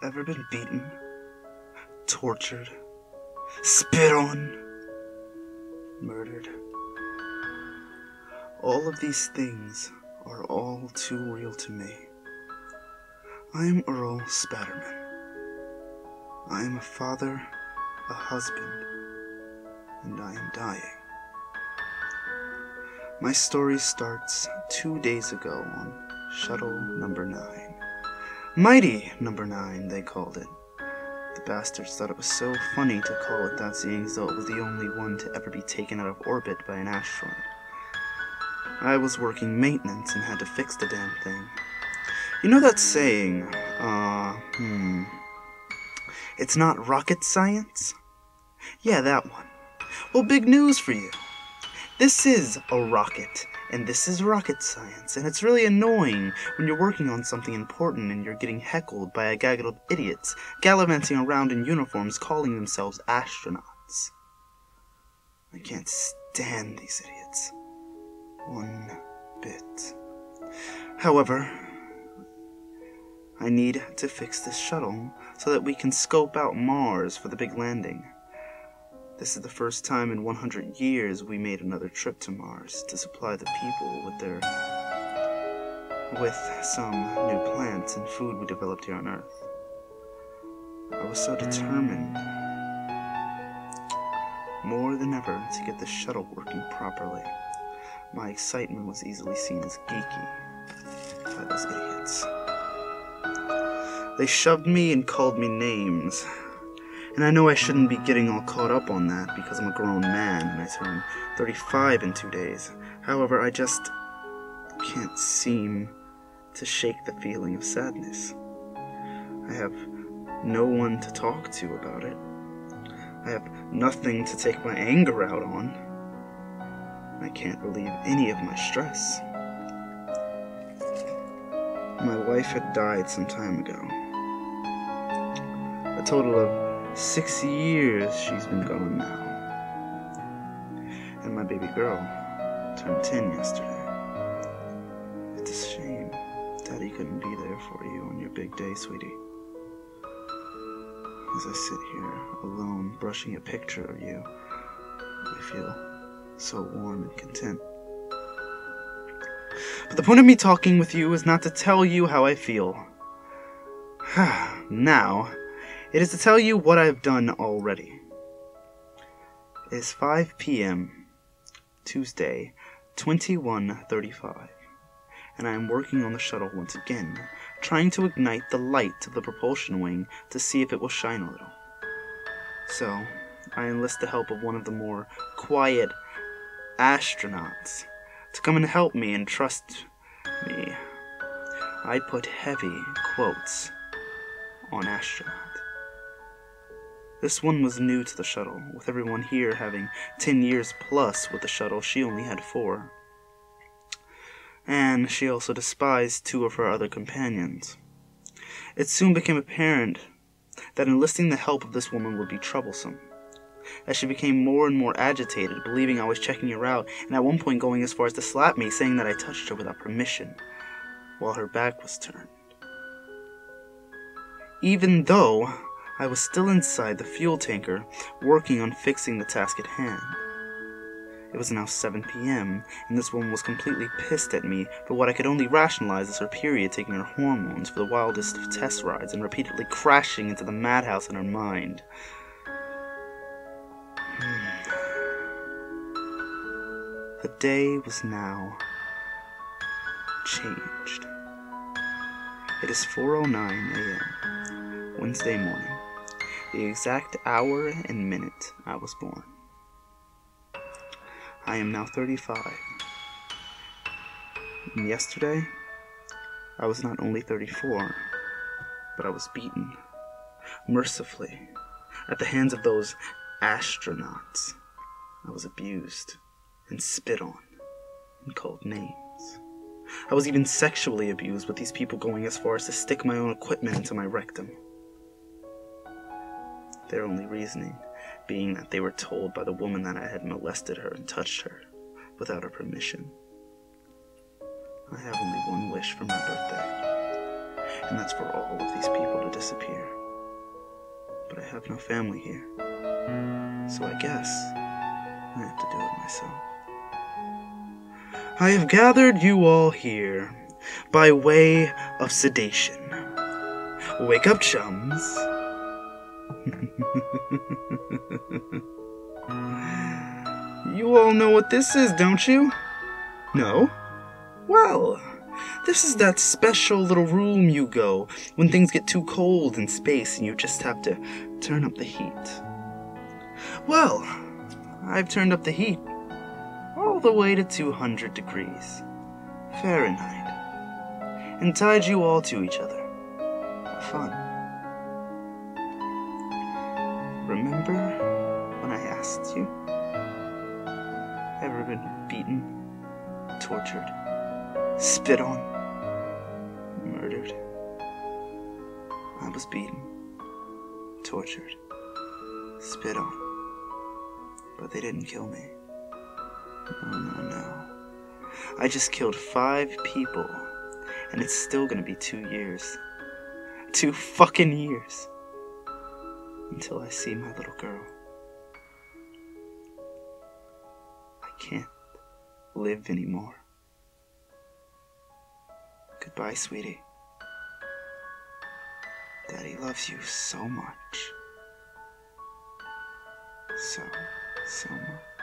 ever been beaten, tortured, spit on, murdered? All of these things are all too real to me. I am Earl Spatterman. I am a father, a husband, and I am dying. My story starts 2 days ago on Shuttle Number 9. Mighty Number 9, they called it. The bastards thought it was so funny to call it that, seeing as though it was the only one to ever be taken out of orbit by an asteroid. I was working maintenance and had to fix the damn thing. You know that saying, it's not rocket science? Yeah, that one. Well, big news for you. This is a rocket, and this is rocket science, and it's really annoying when you're working on something important and you're getting heckled by a gaggle of idiots gallivanting around in uniforms calling themselves astronauts. I can't stand these idiots. One bit. However, I need to fix this shuttle so that we can scope out Mars for the big landing. This is the first time in 100 years we made another trip to Mars to supply the people with some new plants and food we developed here on Earth. I was so determined, more than ever, to get the shuttle working properly. My excitement was easily seen as geeky by those idiots. They shoved me and called me names. And I know I shouldn't be getting all caught up on that because I'm a grown man and I turn 35 in 2 days. However, I just can't seem to shake the feeling of sadness. I have no one to talk to about it. I have nothing to take my anger out on. I can't relieve any of my stress. My wife had died some time ago. A total of 6 years she's been gone now. And my baby girl turned 10 yesterday. It's a shame Daddy couldn't be there for you on your big day, sweetie. As I sit here alone brushing a picture of you, I feel so warm and content. But the point of me talking with you is not to tell you how I feel. Now, it is to tell you what I have done already. It is 5 p.m., Tuesday, 21:35, and I am working on the shuttle once again, trying to ignite the light of the propulsion wing to see if it will shine a little. So, I enlist the help of one of the more quiet astronauts to come and help me and trust me. I put heavy quotes on astronaut. This one was new to the shuttle, with everyone here having 10 years plus with the shuttle. She only had 4. And she also despised 2 of her other companions. It soon became apparent that enlisting the help of this woman would be troublesome, as she became more and more agitated, believing I was checking her out, and at one point going as far as to slap me, saying that I touched her without permission, while her back was turned. Even though I was still inside the fuel tanker, working on fixing the task at hand. It was now 7 p.m., and this woman was completely pissed at me for what I could only rationalize as her period, taking her hormones for the wildest of test rides and repeatedly crashing into the madhouse in her mind. The day was now changed. It is 4:09 a.m., Wednesday morning, the exact hour and minute I was born. I am now 35. And yesterday, I was not only 34, but I was beaten, mercifully, at the hands of those astronauts. I was abused and spit on and called names. I was even sexually abused, with these people going as far as to stick my own equipment into my rectum. Their only reasoning being that they were told by the woman that I had molested her and touched her without her permission. I have only one wish for my birthday, and that's for all of these people to disappear. have no family here. So I guess I have to do it myself. I have gathered you all here by way of sedation. Wake up, chums. You all know what this is, don't you? No? Well, this is that special little room you go when things get too cold in space and you just have to turn up the heat. Well, I've turned up the heat all the way to 200 degrees Fahrenheit and tied you all to each other. Fun. Remember when I asked you? Ever been beaten, tortured, spit on, murdered? I was beaten, tortured, spit on, but they didn't kill me. No. I just killed 5 people, and it's still gonna be 2 years. 2 fucking years. Until I see my little girl. I can't live anymore. Goodbye, sweetie. Daddy loves you so much. So much.